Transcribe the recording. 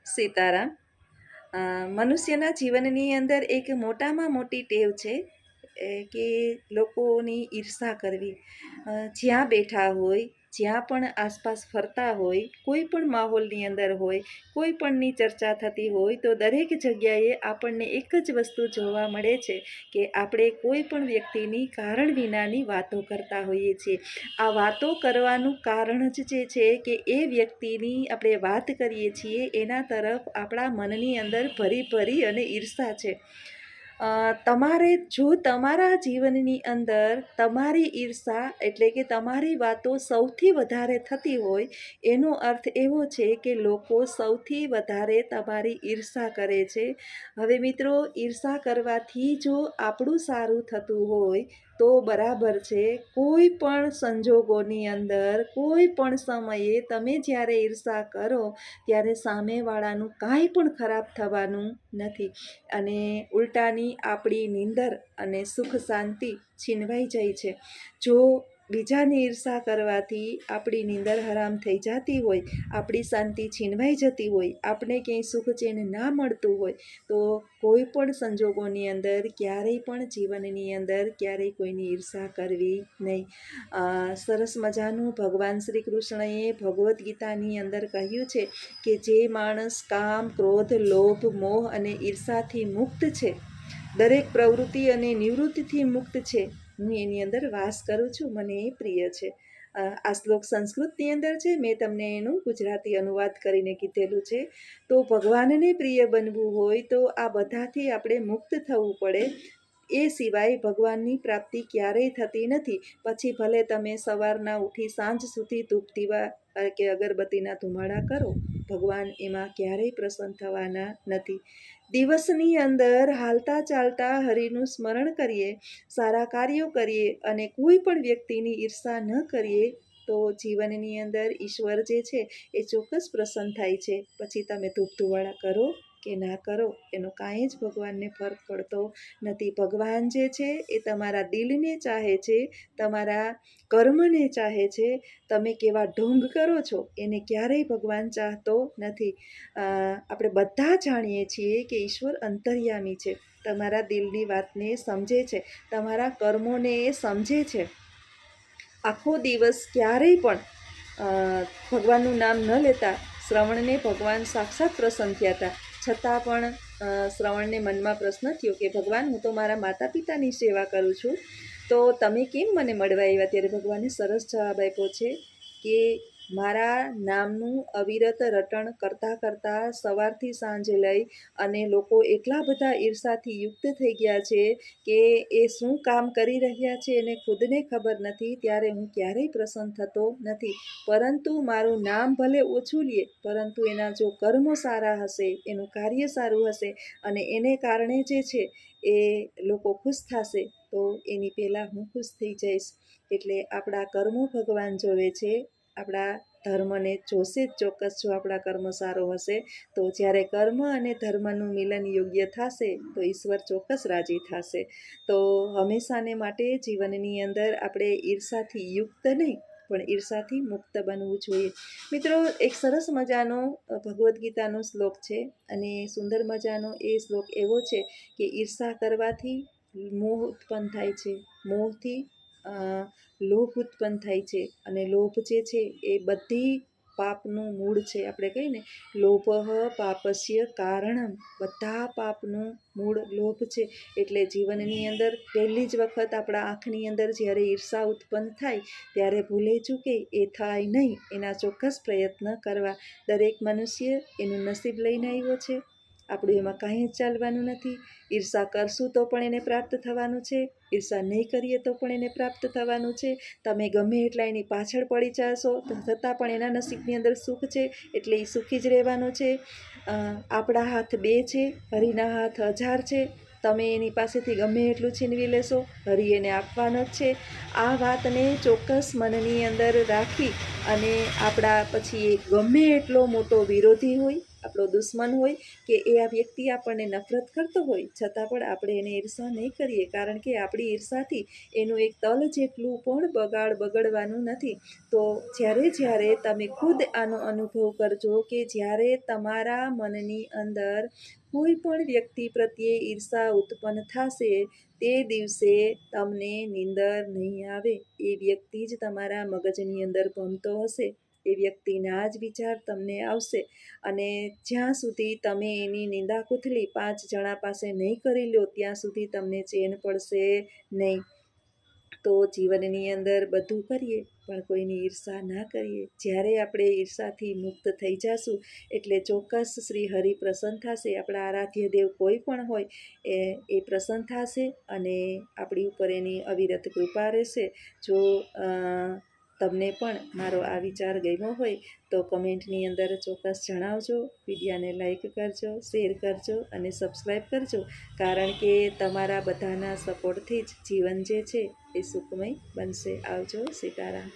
સીતારામ. મનુષ્યના જીવનની અંદર એક મોટામાં મોટી ટેવ છે કે લોકોની ઈર્ષા કરવી. જ્યાં બેઠા હોય, જ્યાં પણ આસપાસ ફરતા હોય, કોઈ પણ માહોલની અંદર હોય, કોઈ પણની ચર્ચા થતી હોય તો દરેક જગ્યાએ આપણને એક જ વસ્તુ જોવા મળે છે કે આપણે કોઈ પણ વ્યક્તિની કારણ વિનાની વાતો કરતા હોઈએ છીએ. આ વાતો કરવાનું કારણ જ જે છે કે એ વ્યક્તિની આપણે વાત કરીએ છીએ એના તરફ આપણા મનની અંદર ભરી અને ઈર્ષા છે. તમારે જો તમારા જીવનની અંદર તમારી ઈર્ષા એટલે કે તમારી વાતો સૌથી વધારે થતી હોય, એનો અર્થ એવો છે કે લોકો સૌથી વધારે તમારી ઈર્ષા કરે છે. હવે મિત્રો, ઈર્ષા કરવાથી જો આપણું સારું થતું હોય તો બરાબર છે. કોઈ પણ સંજોગોની અંદર, કોઈ પણ સમયે તમે જ્યારે ઈર્ષા કરો ત્યારે સામેવાળાનું કાંઈ પણ ખરાબ થવાનું નથી અને ઉલટાની આપણી નીંદર અને સુખ શાંતિ છીનવાઈ જાય છે. જો બીજાની ઈર્ષા કરવાથી આપણી નીંદર હરામ થઈ જતી હોય, આપણી શાંતિ છીનવાઈ જતી હોય, આપણે ક્યાંય સુખ ચેન ના મળતું હોય તો કોઈ પણ સંજોગોની અંદર ક્યારેય પણ જીવનની અંદર ક્યારેય કોઈની ઈર્ષા કરવી નહીં. સરસ મજાનું ભગવાન શ્રી કૃષ્ણએ ભગવદ્ ગીતાની અંદર કહ્યું છે કે જે માણસ કામ, ક્રોધ, લોભ, મોહ અને ઈર્ષાથી મુક્ત છે, દરેક પ્રવૃત્તિ અને નિવૃત્તિથી મુક્ત છે, હું એની અંદર વાસ કરું છું, મને એ પ્રિય છે. આ શ્લોક સંસ્કૃતની અંદર છે, મેં તમને એનું ગુજરાતી અનુવાદ કરીને કીધેલું છે. તો ભગવાનને પ્રિય બનવું હોય તો આ બધાથી આપણે મુક્ત થવું પડે. એ સિવાય ભગવાનની પ્રાપ્તિ ક્યારેય થતી નથી. પછી ભલે તમે સવારના ઉઠી સાંજ સુધી ધૂપ દીવા કે અગરબત્તીના ધુમાડા કરો, ભગવાન એમાં ક્યારેય પ્રસન્ન થવાના નથી. દિવસની અંદર હાલતા ચાલતા હરિનું સ્મરણ કરીએ, સારા કાર્યો કરીએ અને કોઈ પણ વ્યક્તિની ઈર્ષા ન કરીએ તો જીવનની અંદર ઈશ્વર જે છે એ ચોક્કસ પ્રસન્ન થાય છે. પછી તમે ધૂપ ધુવાડા કરો કે ના કરો એનો કાંઈ જ ભગવાનને ફરક પડતો નથી. ભગવાન જે છે એ તમારા દિલને ચાહે છે, તમારા કર્મને ચાહે છે. તમે કેવા ઢોંગ કરો છો એને ક્યારેય ભગવાન ચાહતો નથી. આપણે બધા જાણીએ છીએ કે ઈશ્વર અંતર્યામી છે, તમારા દિલની વાતને સમજે છે, તમારા કર્મોને એ સમજે છે. આખો દિવસ ક્યારેય પણ ભગવાનનું નામ ન લેતા શ્રવણને ભગવાન સાક્ષાત પ્રસન્ન થયા હતા. છતાં પણ શ્રવણને મનમાં પ્રશ્ન થયો કે ભગવાન, હું તો મારા માતા પિતાની સેવા કરું છું, તો તમે કેમ મને મળવા આવ્યા? ત્યારે ભગવાને સરસ જવાબ આપ્યો છે કે મારા નામનું અવિરત રટણ કરતાં કરતાં સવારથી સાંજ લઈ અને લોકો એટલા બધા ઈર્ષાથી યુક્ત થઈ ગયા છે કે એ શું કામ કરી રહ્યા છે એને ખુદને ખબર નથી. ત્યારે હું ક્યારેય પ્રસન્ન થતો નથી. પરંતુ મારું નામ ભલે ઓછું લે, પરંતુ એના જો કર્મો સારા હશે, એનું કાર્ય સારું હશે અને એને કારણે જે છે એ લોકો ખુશ થશે તો એની પહેલાં હું ખુશ થઈ જઈશ. એટલે આપણા કર્મો ભગવાન જોવે છે, આપણા ધર્મને જોશે જ ચોક્કસ. જો આપણા કર્મ સારો હશે તો જ્યારે કર્મ અને ધર્મનું મિલન યોગ્ય થશે તો ઈશ્વર ચોક્કસ રાજી થશે. તો હંમેશાને માટે જીવનની અંદર આપણે ઈર્ષાથી યુક્ત નહીં પણ ઈર્ષાથી મુક્ત બનવું જોઈએ. મિત્રો, એક સરસ મજાનો ભગવદ્ ગીતાનો શ્લોક છે અને સુંદર મજાનો એ શ્લોક એવો છે કે ઈર્ષા કરવાથી મોહ ઉત્પન્ન થાય છે, મોહથી લોભ ઉત્પન્ન થાય છે અને લોભ જે છે એ બધી પાપનું મૂળ છે. આપણે કહીએ ને, લોભ પાપસ્ય કારણમ, બધા પાપનું મૂળ લોભ છે. એટલે જીવનની અંદર પહેલી જ વખત આપણા આંખની અંદર જ્યારે ઈર્ષા ઉત્પન્ન થાય ત્યારે ભૂલે ચૂકે એ થાય નહીં, એના ચોક્કસ પ્રયત્ન કરવા. દરેક મનુષ્ય એનું નસીબ લઈને આવ્યો છે, આપણું એમાં કાંઈ જ ચાલવાનું નથી. ઈર્ષા કરશું તો પણ એને પ્રાપ્ત થવાનું છે, ઈર્ષા નહીં કરીએ તો પણ એને પ્રાપ્ત થવાનું છે. તમે ગમે એટલા એની પાછળ પડી જશો છતાં પણ એના નસીબની અંદર સુખ છે એટલે એ સુખી જ રહેવાનો છે. આપણા હાથ 2 છે, હરિના હાથ 1000 છે. તમે એની પાસેથી ગમે એટલું છીનવી લેશો, હરિ એને આપવાનો જ છે. આ વાતને ચોક્કસ મનની અંદર રાખી અને આપણા પછી એ ગમે એટલો મોટો વિરોધી હોય આપણો દુશ્મન હોય કે એ આ વ્યક્તિ આપણને નફરત કરતો હોય છતાં પણ આપણે એને ઈર્ષા નહીં કરીએ, કારણ કે આપણી ઈર્ષાથી એનું એક તલ જેટલું પણ બગડવાનું નથી. તો જ્યારે તમે ખુદ આનો અનુભવ કરજો કે જ્યારે તમારા મનની અંદર કોઈ પણ વ્યક્તિ પ્રત્યે ઈર્ષા ઉત્પન્ન થશે, તે દિવસે તમને નીંદર નહીં આવે. એ વ્યક્તિ જ તમારા મગજની અંદર ભમતો હશે, એ વ્યક્તિના જ વિચાર તમને આવશે, અને જ્યાં સુધી તમે એની નિંદા કુથલી 5 જણા પાસે નહીં કરી લો ત્યાં સુધી તમને ચેન પડશે નહીં. તો જીવનની અંદર બધું કરીએ પણ કોઈની ઈર્ષા ના કરીએ. જ્યારે આપણે ઈર્ષાથી મુક્ત થઈ જશું એટલે ચોક્કસ શ્રી હરિ પ્રસન્ન થશે. આપણા આરાધ્ય દેવ કોઈ પણ હોય એ પ્રસન્ન થશે અને આપણી ઉપર એની અવિરત કૃપા રહેશે. જો તમને પણ મારો આ વિચાર ગમ્યો હોય તો કમેન્ટની અંદર ચોક્કસ જણાવજો. વિડીયોને લાઈક કરજો, શેર કરજો અને સબસ્ક્રાઈબ કરજો, કારણ કે તમારા બધાના સપોર્ટથી જ જીવન જે છે એ સુખમય બનશે. આવજો. સીતારામ.